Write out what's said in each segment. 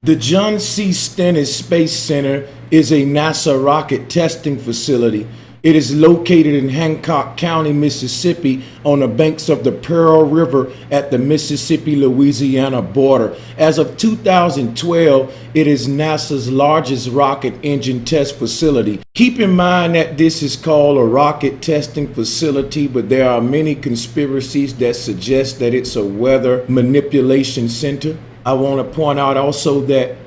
The John C. Stennis Space Center is a NASA rocket testing facility. It is located in Hancock County, Mississippi, on the banks of the Pearl River at the Mississippi-Louisiana border. As of 2012, it is NASA's largest rocket engine test facility. Keep in mind that this is called a rocket testing facility, but there are many conspiracies that suggest that it's a weather manipulation center. I want to point out also that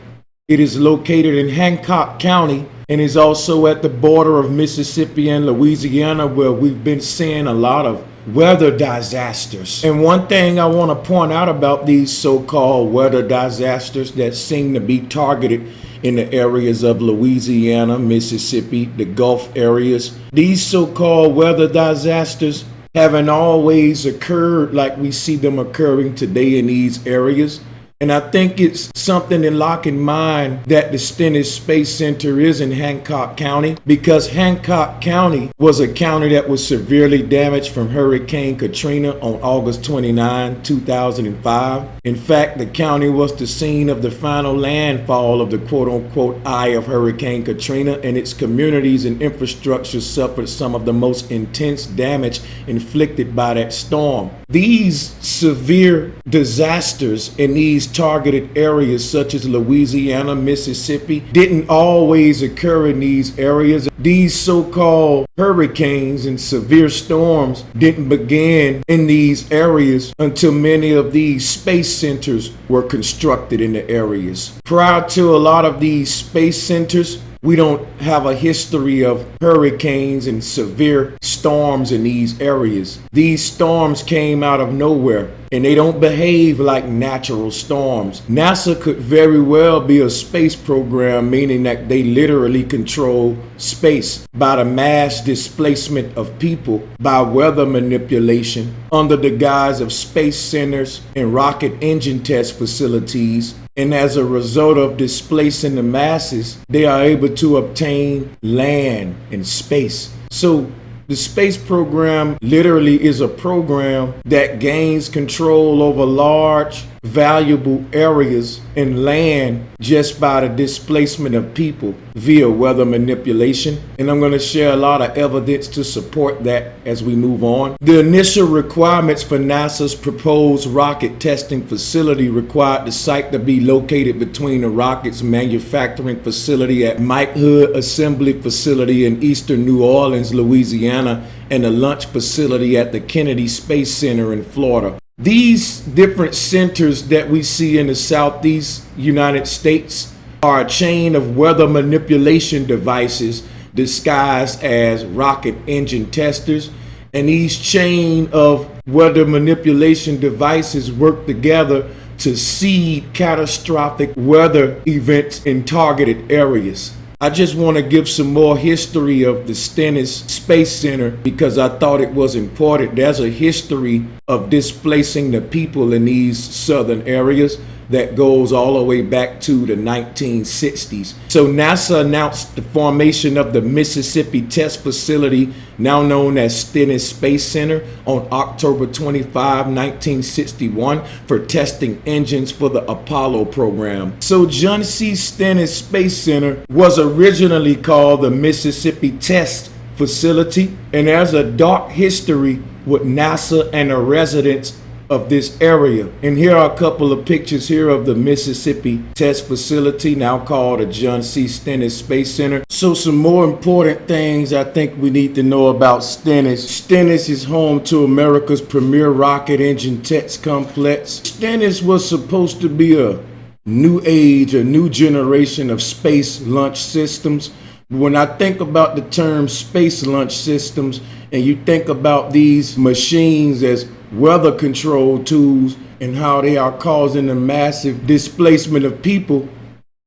it is located in Hancock County and is also at the border of Mississippi and Louisiana, where we've been seeing a lot of weather disasters. And one thing I want to point out about these so-called weather disasters that seem to be targeted in the areas of Louisiana, Mississippi, the Gulf areas, these so-called weather disasters haven't always occurred like we see them occurring today in these areas. And I think it's something to lock in mind that the Stennis Space Center is in Hancock County, because Hancock County was a county that was severely damaged from Hurricane Katrina on August 29, 2005. In fact, the county was the scene of the final landfall of the quote-unquote eye of Hurricane Katrina, and its communities and infrastructure suffered some of the most intense damage inflicted by that storm. These severe disasters in these targeted areas such as Louisiana, Mississippi, didn't always occur in these areas. These so-called hurricanes and severe storms didn't begin in these areas until many of these space centers were constructed in the areas. Prior to a lot of these space centers, we don't have a history of hurricanes and severe storms in these areas. These storms came out of nowhere, and they don't behave like natural storms. NASA could very well be a space program, meaning that they literally control space by the mass displacement of people, by weather manipulation, under the guise of space centers and rocket engine test facilities. And as a result of displacing the masses, they are able to obtain land and space. So the space program literally is a program that gains control over large, valuable areas and land just by the displacement of people via weather manipulation. And I'm going to share a lot of evidence to support that as we move on. The initial requirements for NASA's proposed rocket testing facility required the site to be located between the rocket's manufacturing facility at Mike Hood Assembly Facility in eastern New Orleans, Louisiana, and the launch facility at the Kennedy Space Center in Florida. These different centers that we see in the Southeast United States are a chain of weather manipulation devices disguised as rocket engine testers. And these chain of weather manipulation devices work together to seed catastrophic weather events in targeted areas. I just want to give some more history of the Stennis Space Center because I thought it was important. There's a history of displacing the people in these southern areas that goes all the way back to the 1960s. So NASA announced the formation of the Mississippi Test Facility, now known as Stennis Space Center, on October 25, 1961 for testing engines for the Apollo program. So John C. Stennis Space Center was originally called the Mississippi Test Facility, and there's a dark history with NASA and the residents of this area. And here are a couple of pictures here of the Mississippi Test Facility, now called the John C. Stennis Space Center. So some more important things I think we need to know about Stennis. Stennis is home to America's premier rocket engine test complex. Stennis was supposed to be a new age, a new generation of space launch systems. When I think about the term space launch systems, and you think about these machines as weather control tools and how they are causing a massive displacement of people,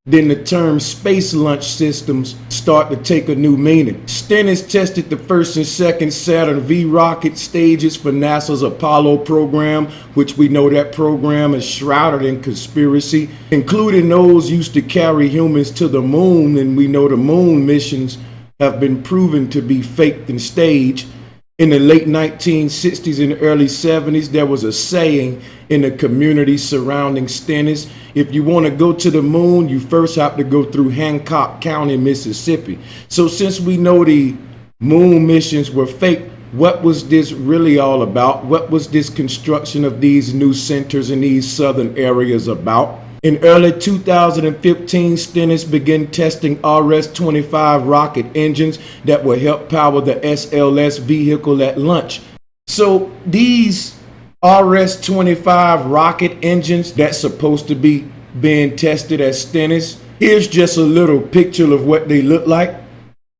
then the term space launch systems start to take a new meaning. Stennis tested the first and second Saturn V rocket stages for NASA's Apollo program, which we know that program is shrouded in conspiracy, including those used to carry humans to the moon, and we know the moon missions have been proven to be faked and staged. In the late 1960s and early 70s, there was a saying in the community surrounding Stennis: if you want to go to the moon, you first have to go through Hancock County, Mississippi. So since we know the moon missions were fake, what was this really all about? What was this construction of these new centers in these southern areas about? In early 2015, Stennis began testing RS-25 rocket engines that will help power the SLS vehicle at launch. So these RS-25 rocket engines that's supposed to be being tested at Stennis, here's just a little picture of what they look like.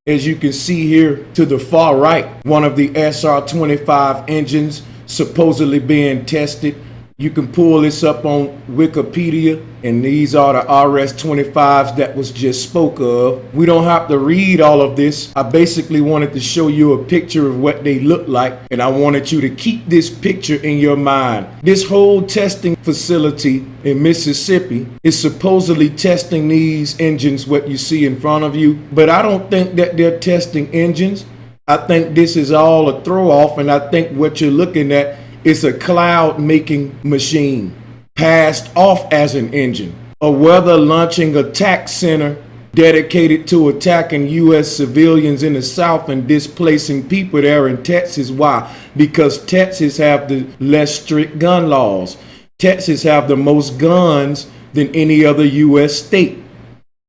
As you can see here to the far right, one of the SR-25 engines supposedly being tested. You can pull this up on Wikipedia, and these are the RS-25s that was just spoke of. We don't have to read all of this. I basically wanted to show you a picture of what they look like, and I wanted you to keep this picture in your mind. This whole testing facility in Mississippi is supposedly testing these engines, what you see in front of you, but I don't think that they're testing engines. I think this is all a throw off, and I think what you're looking at is a cloud making machine passed off as an engine. A weather launching attack center dedicated to attacking U.S. civilians in the South and displacing people there in Texas. Why? Because Texas have the less strict gun laws. Texas have the most guns than any other U.S. state.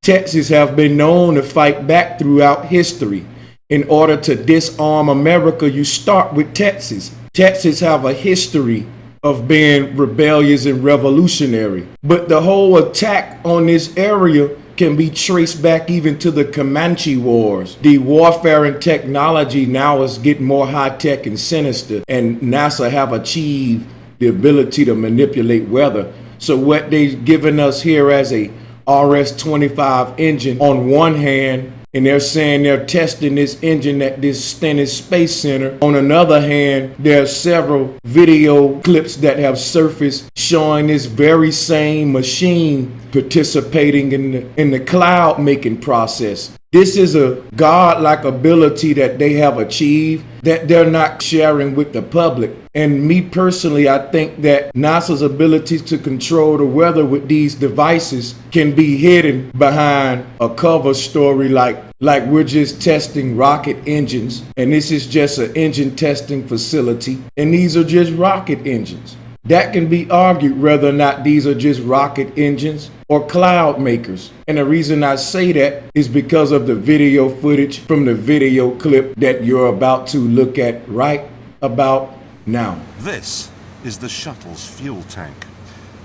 Texas have been known to fight back throughout history. In order to disarm America, you start with Texas. Texas have a history of being rebellious and revolutionary. But the whole attack on this area can be traced back even to the Comanche Wars. The warfare and technology now is getting more high-tech and sinister, and NASA have achieved the ability to manipulate weather. So what they've given us here as a RS-25 engine on one hand, and they're saying they're testing this engine at this Stennis Space Center. On another hand, there are several video clips that have surfaced showing this very same machine participating in the cloud making process. This is a godlike ability that they have achieved that they're not sharing with the public. And me personally, I think that NASA's ability to control the weather with these devices can be hidden behind a cover story like we're just testing rocket engines, and this is just an engine testing facility, and these are just rocket engines. That can be argued whether or not these are just rocket engines or cloud makers. And the reason I say that is because of the video footage from the video clip that you're about to look at right about now. This is the shuttle's fuel tank.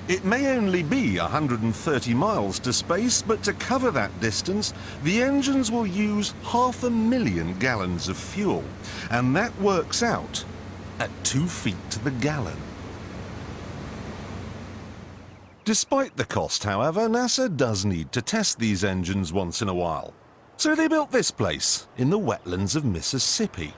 It may only be 130 miles to space, but to cover that distance, the engines will use 500,000 gallons of fuel. And that works out at 2 feet to the gallon. Despite the cost, however, NASA does need to test these engines once in a while. So they built this place in the wetlands of Mississippi.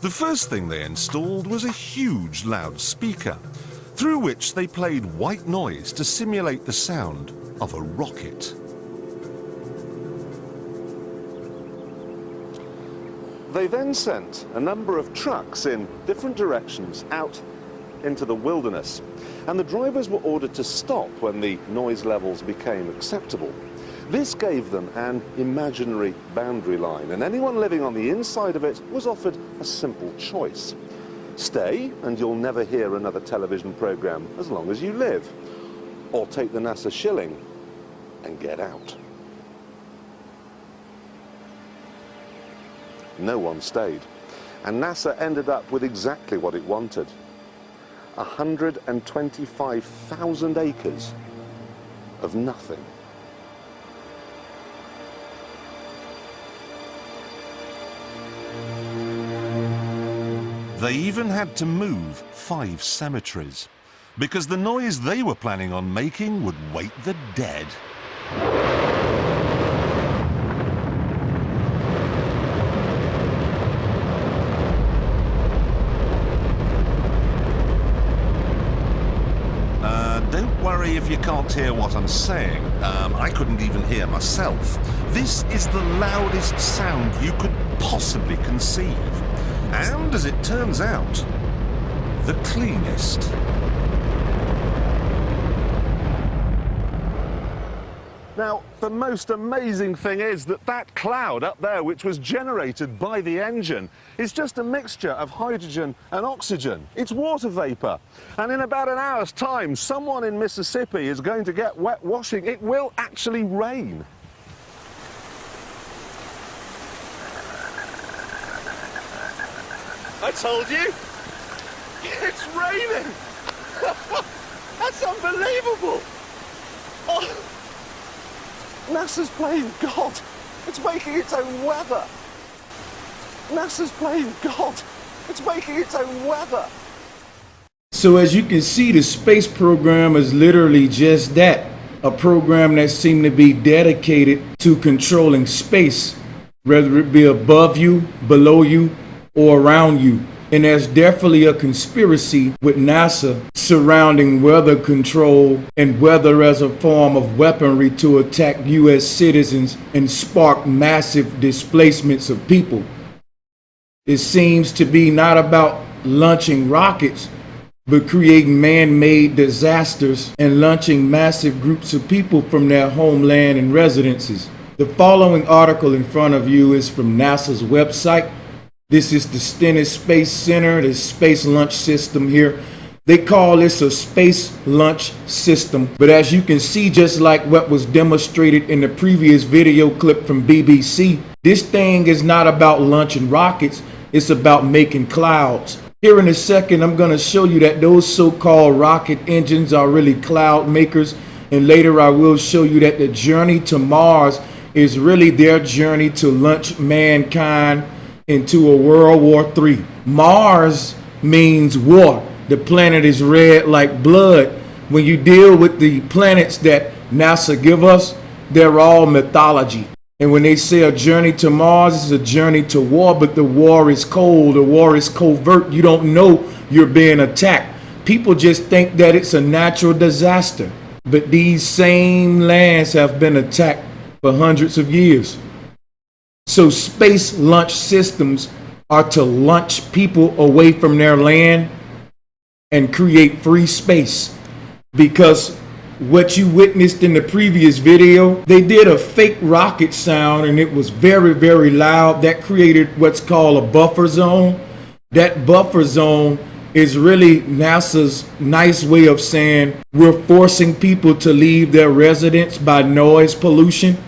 The first thing they installed was a huge loudspeaker, through which they played white noise to simulate the sound of a rocket. They then sent a number of trucks in different directions out into the wilderness, and the drivers were ordered to stop when the noise levels became acceptable. This gave them an imaginary boundary line, and anyone living on the inside of it was offered a simple choice. Stay, and you'll never hear another television program as long as you live. Or take the NASA shilling and get out. No one stayed, and NASA ended up with exactly what it wanted. 125,000 acres of nothing. They even had to move 5 cemeteries, because the noise they were planning on making would wake the dead. Don't worry sorry if you can't hear what I'm saying. I couldn't even hear myself. This is the loudest sound you could possibly conceive. And as it turns out, the cleanest. Now, the most amazing thing is that cloud up there, which was generated by the engine, is just a mixture of hydrogen and oxygen. It's water vapor. And in about an hour's time, someone in Mississippi is going to get wet washing. It will actually rain. I told you! It's raining! That's unbelievable! Oh. NASA's playing God. It's making its own weather. NASA's playing God. It's making its own weather. So as you can see, the space program is literally just that, a program that seemed to be dedicated to controlling space, whether it be above you, below you, or around you. And there's definitely a conspiracy with NASA surrounding weather control and weather as a form of weaponry to attack U.S. citizens and spark massive displacements of people. It seems to be not about launching rockets, but creating man-made disasters and launching massive groups of people from their homeland and residences. The following article in front of you is from NASA's website. This is the Stennis Space Center, the space launch system here. They call this a space launch system. But as you can see, just like what was demonstrated in the previous video clip from BBC, this thing is not about launching rockets. It's about making clouds. Here in a second, I'm going to show you that those so-called rocket engines are really cloud makers. And later I will show you that the journey to Mars is really their journey to launch mankind into a World War III. Mars means war. The planet is red like blood. When you deal with the planets that NASA give us, they're all mythology. And when they say a journey to Mars, it's a journey to war, but the war is cold, the war is covert. You don't know you're being attacked. People just think that it's a natural disaster. But these same lands have been attacked for hundreds of years. So space launch systems are to launch people away from their land and create free space. Because what you witnessed in the previous video, they did a fake rocket sound and it was very, very loud. That created what's called a buffer zone. That buffer zone is really NASA's nice way of saying we're forcing people to leave their residence by noise pollution.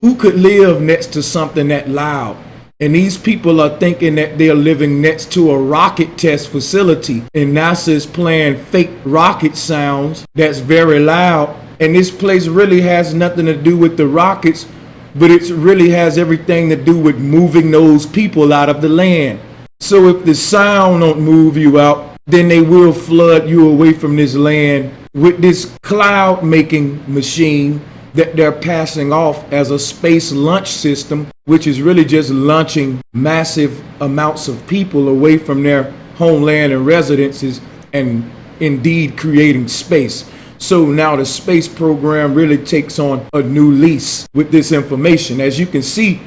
Who could live next to something that loud? And these people are thinking that they're living next to a rocket test facility. And NASA is playing fake rocket sounds that's very loud. And this place really has nothing to do with the rockets, but it really has everything to do with moving those people out of the land. So if the sound don't move you out, then they will flood you away from this land with this cloud making machine that they're passing off as a space launch system, which is really just launching massive amounts of people away from their homeland and residences and indeed creating space. So now the space program really takes on a new lease with this information. As you can see,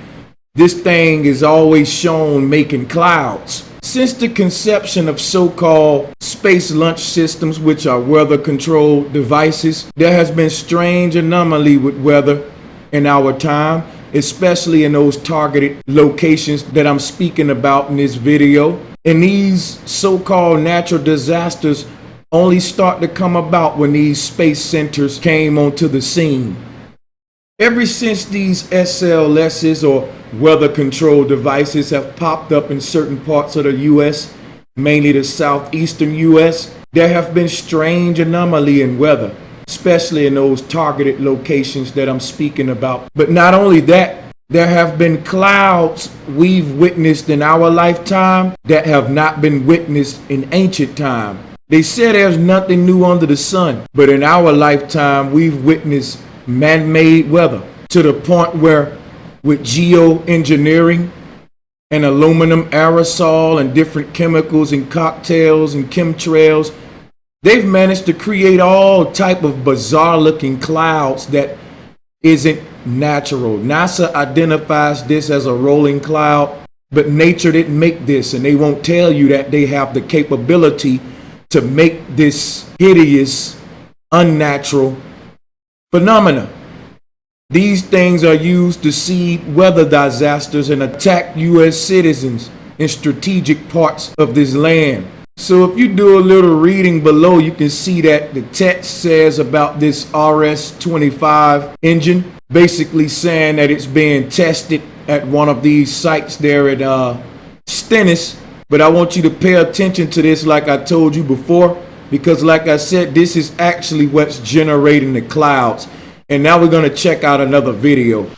this thing is always shown making clouds. Since the conception of so-called space launch systems, which are weather-controlled devices, there has been strange anomaly with weather in our time, especially in those targeted locations that I'm speaking about in this video. And these so-called natural disasters only start to come about when these space centers came onto the scene. Ever since these SLSs or weather control devices have popped up in certain parts of the U.S., mainly the southeastern U.S., there have been strange anomaly in weather, especially in those targeted locations that I'm speaking about. But not only that, there have been clouds we've witnessed in our lifetime that have not been witnessed in ancient time. They say there's nothing new under the sun, but in our lifetime, we've witnessed man-made weather to the point where with geoengineering and aluminum aerosol and different chemicals and cocktails and chemtrails, They've managed to create all type of bizarre looking clouds that isn't natural. NASA identifies this as a rolling cloud, but nature didn't make this, and they won't tell you that they have the capability to make this hideous, unnatural phenomena. These things are used to seed weather disasters and attack U.S. citizens in strategic parts of this land. So if you do a little reading below, you can see that the text says about this RS-25 engine, basically saying that it's being tested at one of these sites there at Stennis. But I want you to pay attention to this like I told you before, because like I said, this is actually what's generating the clouds. And now we're going to check out another video.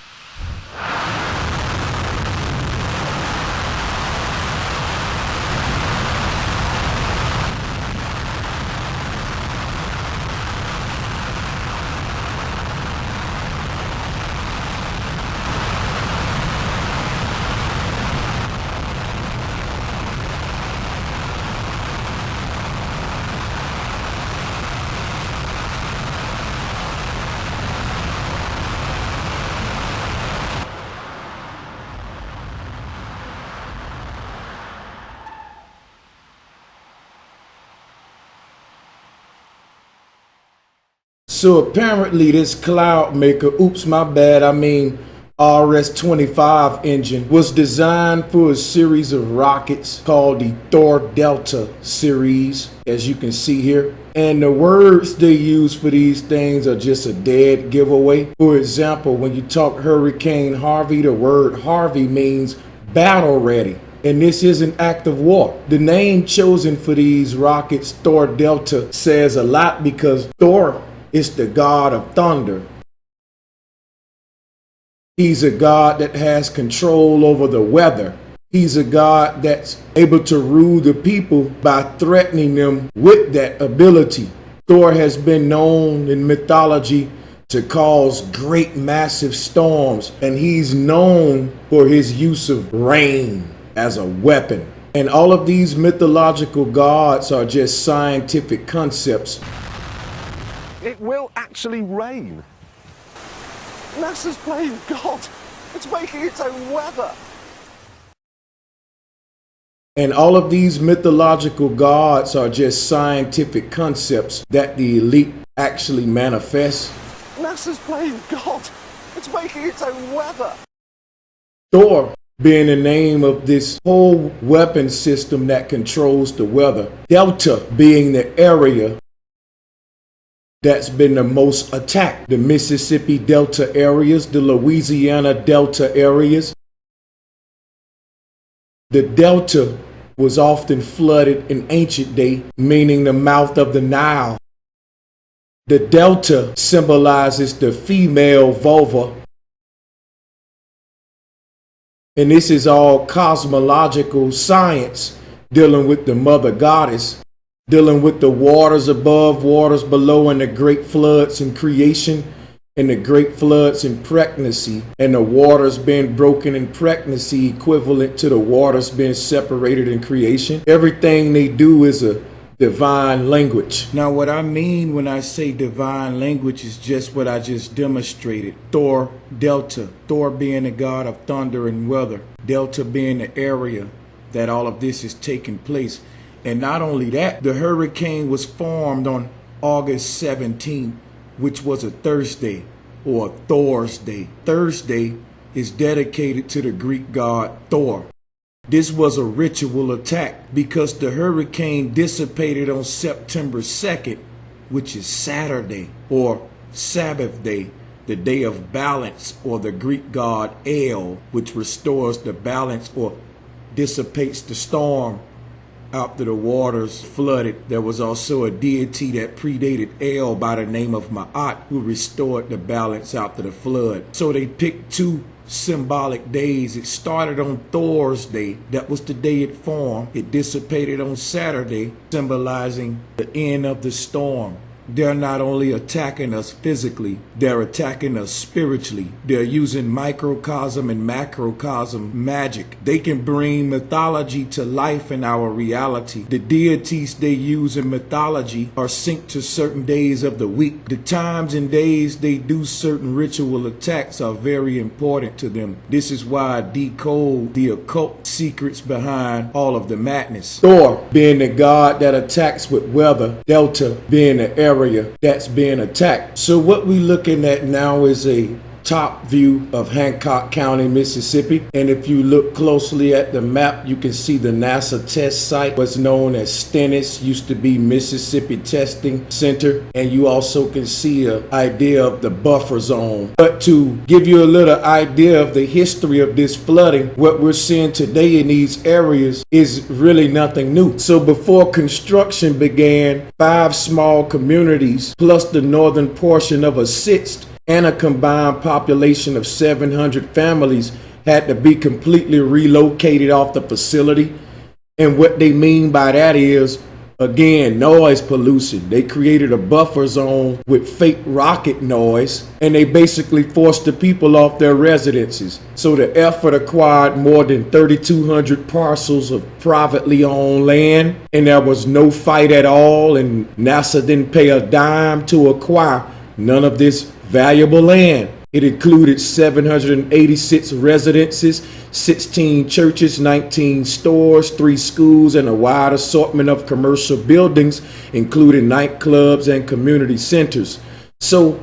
So apparently this cloud maker, RS-25 engine, was designed for a series of rockets called the Thor Delta series, as you can see here. And the words they use for these things are just a dead giveaway. For example, when you talk Hurricane Harvey, the word Harvey means battle ready. And this is an act of war. The name chosen for these rockets, Thor Delta, says a lot because Thor is the god of thunder. He's a god that has control over the weather. He's a god that's able to rule the people by threatening them with that ability. Thor has been known in mythology to cause great massive storms, and he's known for his use of rain as a weapon. And all of these mythological gods are just scientific concepts. It will actually rain. NASA's playing God. It's making its own weather. And all of these mythological gods are just scientific concepts that the elite actually manifest. NASA's playing God. It's making its own weather. Thor being the name of this whole weapon system that controls the weather. Delta being the area that's been the most attacked. The Mississippi Delta areas, the Louisiana Delta areas. The Delta was often flooded in ancient day, meaning the mouth of the Nile. The Delta symbolizes the female vulva. And this is all cosmological science dealing with the mother goddess, dealing with the waters above, waters below, and the great floods in creation and the great floods in pregnancy, and the waters being broken in pregnancy equivalent to the waters being separated in creation. Everything they do is a divine language. Now what I mean when I say divine language is just what I just demonstrated. Thor, Delta, Thor being the god of thunder and weather, Delta being the area that all of this is taking place. And not only that, the hurricane was formed on August 17th, which was a Thursday or a Thor's Day. Thursday is dedicated to the Greek god Thor. This was a ritual attack because the hurricane dissipated on September 2nd, which is Saturday or Sabbath day, the day of balance, or the Greek god El, which restores the balance or dissipates the storm after the waters flooded. There was also a deity that predated El by the name of Ma'at, who restored the balance after the flood. So they picked two symbolic days. It started on Thor's Day. That was the day it formed. It dissipated on Saturday, symbolizing the end of the storm. they're not only attacking us physically, they're attacking us spiritually. They're using microcosm and macrocosm magic. They can bring mythology to life in our reality. The deities they use in mythology are synced to certain days of the week. The times and days they do certain ritual attacks are very important to them. This is why I decode the occult secrets behind all of the madness. Thor being the god that attacks with weather, Delta being the area that's being attacked. So what we're looking at now is a top view of Hancock County, Mississippi. And if you look closely at the map, you can see the NASA test site, what's known as Stennis, used to be Mississippi Testing Center. And you also can see an idea of the buffer zone. But to give you a little idea of the history of this flooding, what we're seeing today in these areas is really nothing new. So before construction began, 5 small communities plus the northern portion of a sixth and a combined population of 700 families had to be completely relocated off the facility. And what they mean by that is, again, noise pollution. They created a buffer zone with fake rocket noise, and they basically forced the people off their residences. So the effort acquired more than 3,200 parcels of privately owned land, and there was no fight at all, and NASA didn't pay a dime to acquire none of this valuable land. It included 786 residences, 16 churches, 19 stores, 3 schools, and a wide assortment of commercial buildings, including nightclubs and community centers. So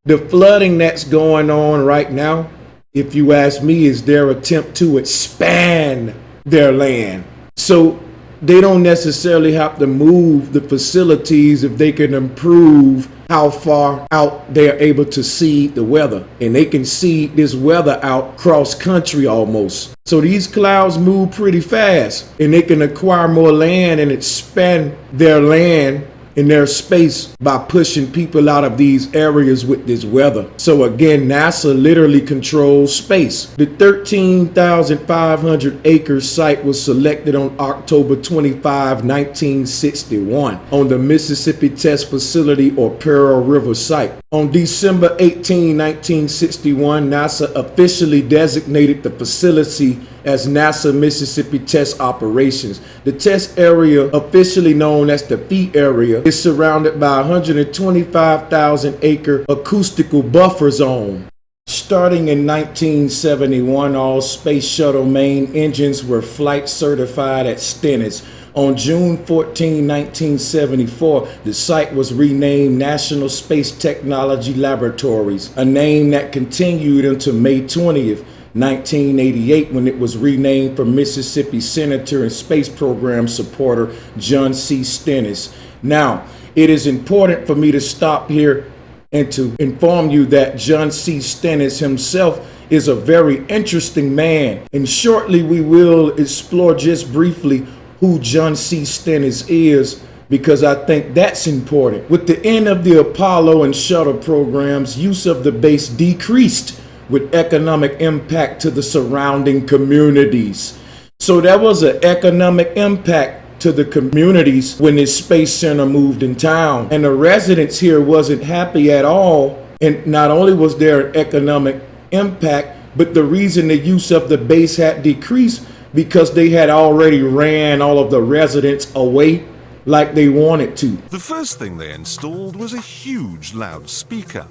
the flooding that's going on right now, if you ask me, is their attempt to expand their land. So they don't necessarily have to move the facilities if they can improve how far out they're able to see the weather. And they can see this weather out cross country almost. So these clouds move pretty fast, and they can acquire more land and expand their land in their space by pushing people out of these areas with this weather. So again, NASA literally controls space. The 13,500 acre site was selected on October 25, 1961 on the Mississippi Test Facility or Pearl River site. On December 18, 1961, NASA officially designated the facility as NASA Mississippi Test Operations. The test area, officially known as the Fee area, is surrounded by a 125,000 acre acoustical buffer zone. Starting in 1971, all Space Shuttle main engines were flight certified at Stennis. On June 14, 1974, the site was renamed National Space Technology Laboratories, a name that continued until May 20th, 1988, when it was renamed for Mississippi Senator and Space Program supporter John C. Stennis. Now, it is important for me to stop here and to inform you that John C. Stennis himself is a very interesting man. And shortly we will explore just briefly who John C. Stennis is, because I think that's important. With the end of the Apollo and shuttle programs, use of the base decreased with economic impact to the surrounding communities. So there was an economic impact to the communities when this space center moved in town. And the residents here wasn't happy at all. And not only was there an economic impact, but the reason the use of the base had decreased because they had already ran all of the residents away like they wanted to. The first thing they installed was a huge loudspeaker,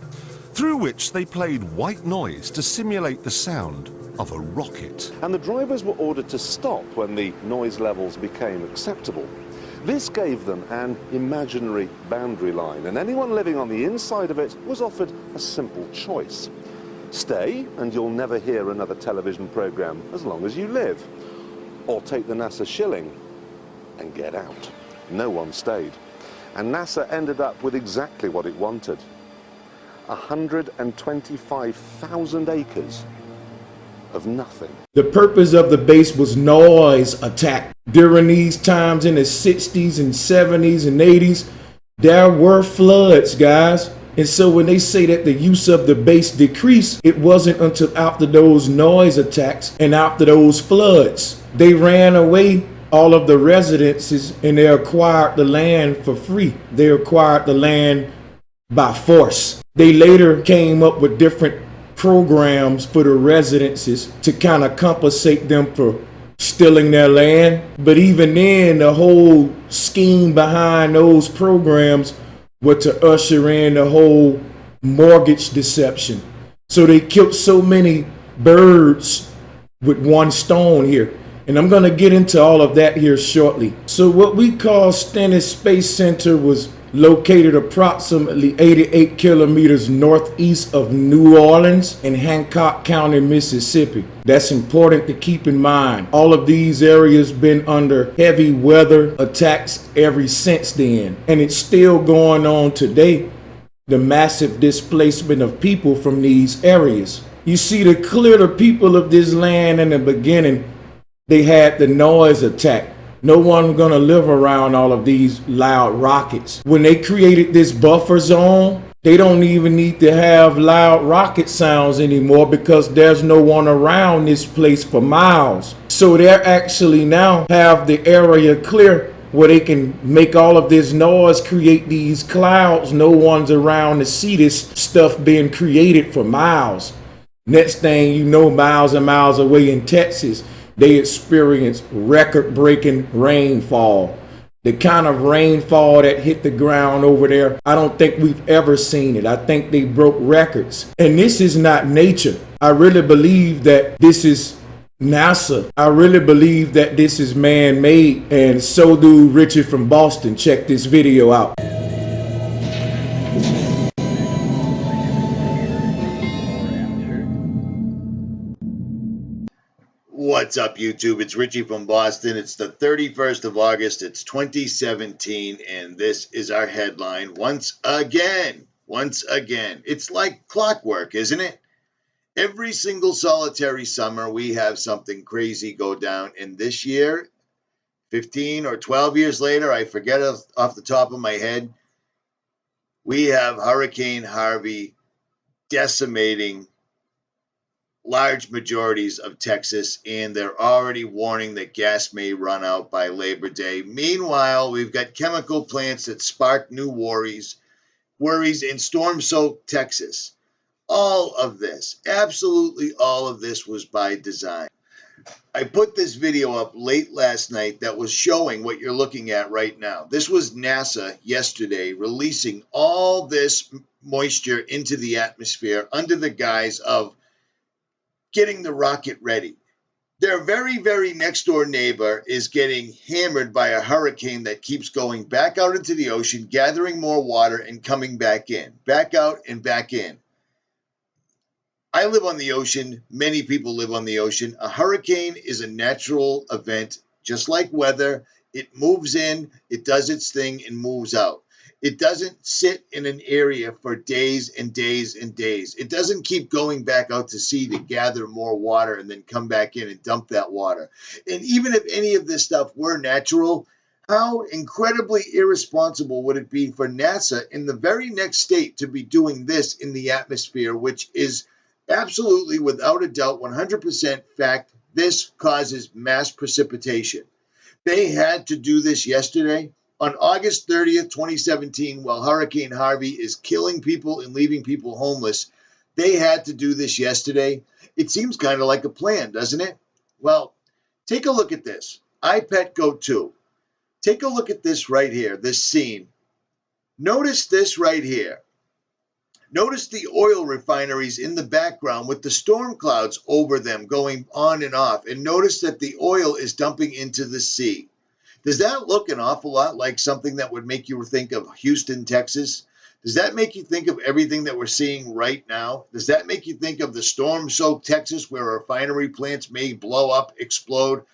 through which they played white noise to simulate the sound of a rocket. And the drivers were ordered to stop when the noise levels became acceptable. This gave them an imaginary boundary line, and anyone living on the inside of it was offered a simple choice. Stay, and you'll never hear another television program as long as you live. Or take the NASA shilling and get out. No one stayed. And NASA ended up with exactly what it wanted. 125,000 acres of nothing. The purpose of the base was noise attack. During these times in the 60s and 70s and 80s, there were floods, guys. And so when they say that the use of the base decreased, it wasn't until after those noise attacks and after those floods. They ran away all of the residences, and they acquired the land for free. They acquired the land by force. They later came up with different programs for the residences to kind of compensate them for stealing their land. But even then, the whole scheme behind those programs was to usher in the whole mortgage deception. So they killed so many birds with one stone here. And I'm going to get into all of that here shortly. So what we call Stennis Space Center was located approximately 88 kilometers northeast of New Orleans in Hancock County, Mississippi. That's important to keep in mind. All of these areas been under heavy weather attacks ever since then, and it's still going on today. The massive displacement of people from these areas. You see, to clear the people of this land in the beginning, they had the noise attack. No one gonna live around all of these loud rockets. When they created this buffer zone, they don't even need to have loud rocket sounds anymore because there's no one around this place for miles. So they're actually now have the area clear where they can make all of this noise, create these clouds. No one's around to see this stuff being created for miles. Next thing you know, miles and miles away in Texas, they experienced record-breaking rainfall. The kind of rainfall that hit the ground over there, I don't think we've ever seen it. I think they broke records. And this is not nature. I really believe that this is NASA. I really believe that this is man-made. And so do Richard from Boston. Check this video out. What's up, YouTube? It's Richie from Boston. It's the 31st of August. It's 2017, and this is our headline once again. Once again. It's like clockwork, isn't it? Every single solitary summer, we have something crazy go down. And this year, 15 or 12 years later, I forget off the top of my head, we have Hurricane Harvey decimating large majorities of Texas, and they're already warning that gas may run out by Labor Day. Meanwhile, we've got chemical plants that spark new worries in storm-soaked Texas. All of this, absolutely all of this was by design. I put this video up late last night that was showing what you're looking at right now. This was NASA yesterday releasing all this moisture into the atmosphere under the guise of getting the rocket ready. Their very, very next door neighbor is getting hammered by a hurricane that keeps going back out into the ocean, gathering more water and coming back in, back out and back in. I live on the ocean. Many people live on the ocean. A hurricane is a natural event, just like weather. It moves in, it does its thing, and moves out. It doesn't sit in an area for days and days and days. It doesn't keep going back out to sea to gather more water and then come back in and dump that water. And even if any of this stuff were natural, how incredibly irresponsible would it be for NASA in the very next state to be doing this in the atmosphere, which is absolutely, without a doubt, 100% fact, this causes mass precipitation. They had to do this yesterday. On August 30th, 2017, while Hurricane Harvey is killing people and leaving people homeless, they had to do this yesterday. It seems kind of like a plan, doesn't it? Well, take a look at this. iPet Go 2. Take a look at this right here, this scene. Notice this right here. Notice the oil refineries in the background with the storm clouds over them going on and off. And notice that the oil is dumping into the sea. Does that look an awful lot like something that would make you think of Houston, Texas? Does that make you think of everything that we're seeing right now? Does that make you think of the storm-soaked Texas where refinery plants may blow up, explode?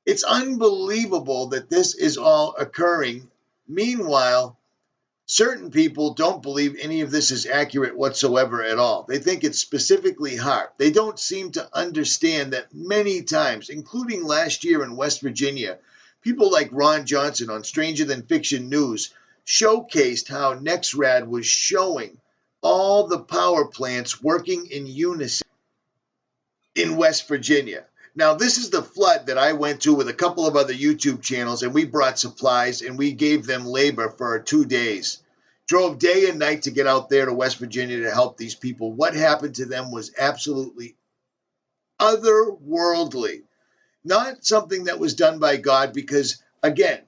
It's unbelievable that this is all occurring. Meanwhile, certain people don't believe any of this is accurate whatsoever at all. They think it's specifically HAARP. They don't seem to understand that many times, including last year in West Virginia, people like Ron Johnson on Stranger Than Fiction News showcased how NexRad was showing all the power plants working in unison in West Virginia. Now, this is the flood that I went to with a couple of other YouTube channels, and we brought supplies and we gave them labor for 2 days. Drove day and night to get out there to West Virginia to help these people. What happened to them was absolutely otherworldly. Not something that was done by God, because, again,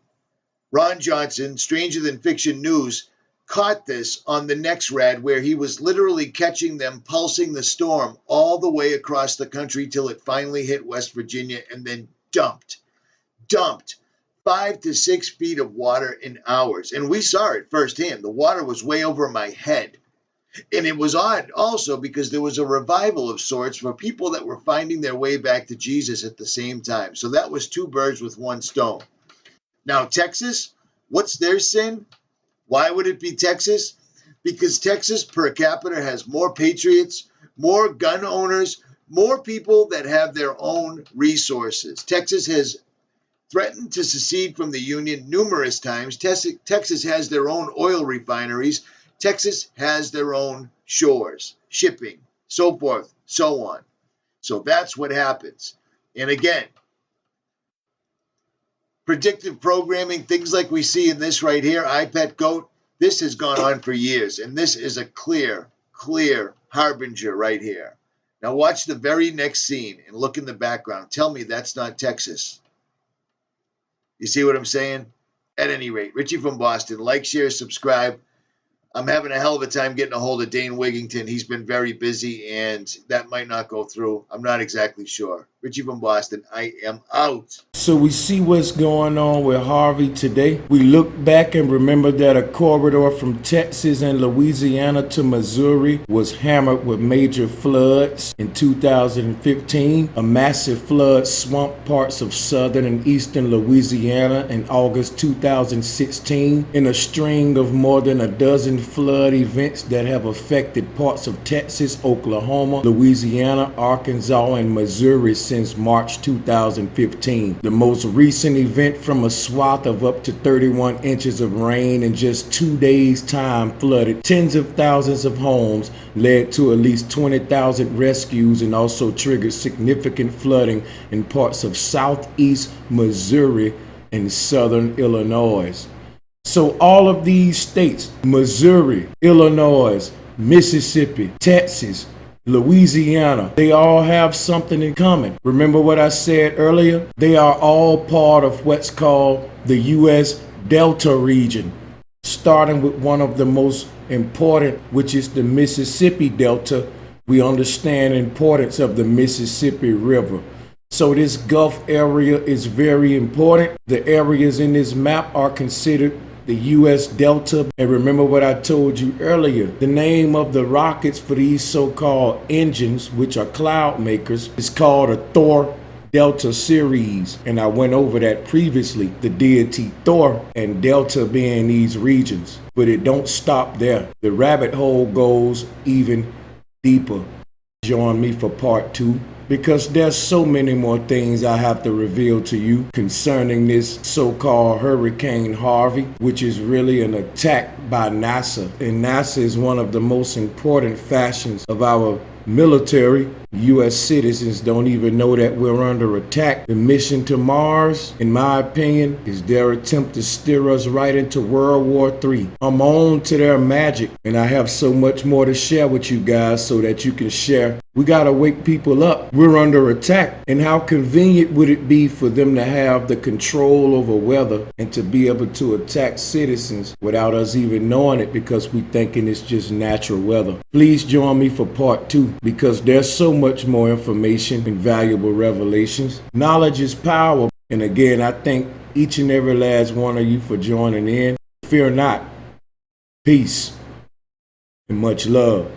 Ron Johnson, Stranger Than Fiction News, caught this on the next rad, where he was literally catching them pulsing the storm all the way across the country till it finally hit West Virginia and then dumped 5 to 6 feet of water in hours. And we saw it firsthand. The water was way over my head. And it was odd also because there was a revival of sorts for people that were finding their way back to Jesus at the same time. So that was 2 birds with 1 stone. Now, Texas, what's their sin? Why would it be Texas? Because Texas per capita has more patriots, more gun owners, more people that have their own resources. Texas has threatened to secede from the Union numerous times. Texas has their own oil refineries. Texas has their own shores, shipping, so forth, so on. So that's what happens. And again, predictive programming, things like we see in this right here, iPet Goat, this has gone on for years, and this is a clear harbinger right here. Now watch the very next scene and look in the background. Tell me that's not Texas. You see what I'm saying? At any rate, Richie from Boston, like, share, subscribe. I'm having a hell of a time getting a hold of Dane Wigington. He's been very busy, and that might not go through. I'm not exactly sure. Richie from Boston, I am out. So we see what's going on with Harvey today. We look back and remember that a corridor from Texas and Louisiana to Missouri was hammered with major floods in 2015. A massive flood swamped parts of southern and eastern Louisiana in August 2016. In a string of more than a dozen flood events that have affected parts of Texas, Oklahoma, Louisiana, Arkansas, and Missouri since March 2015. The most recent event, from a swath of up to 31 inches of rain in just 2 days' time, flooded tens of thousands of homes, led to at least 20,000 rescues, and also triggered significant flooding in parts of southeast Missouri and southern Illinois. So all of these states, Missouri, Illinois, Mississippi, Texas, Louisiana, they all have something in common. Remember what I said earlier? They are all part of what's called the U.S. Delta region, starting with one of the most important, which is the Mississippi Delta. We understand the importance of the Mississippi River. So this Gulf area is very important. The areas in this map are considered the U.S. Delta. And remember what I told you earlier, the name of the rockets for these so-called engines, which are cloud makers, is called a Thor Delta series. And I went over that previously, the deity Thor and Delta being these regions. But it don't stop there. The rabbit hole goes even deeper. Join me for part 2, because there's so many more things I have to reveal to you concerning this so-called Hurricane Harvey, which is really an attack by NASA. And NASA is one of the most important factions of our military. U.S. citizens don't even know that we're under attack. The mission to Mars, in my opinion, is their attempt to steer us right into World War III. I'm on to their magic, and I have so much more to share with you guys so that you can share. We got to wake people up. We're under attack. And how convenient would it be for them to have the control over weather and to be able to attack citizens without us even knowing it, because we thinking it's just natural weather. Please join me for part 2, because there's so much more information and valuable revelations. Knowledge is power. And again, I thank each and every last one of you for joining in. Fear not. Peace and much love.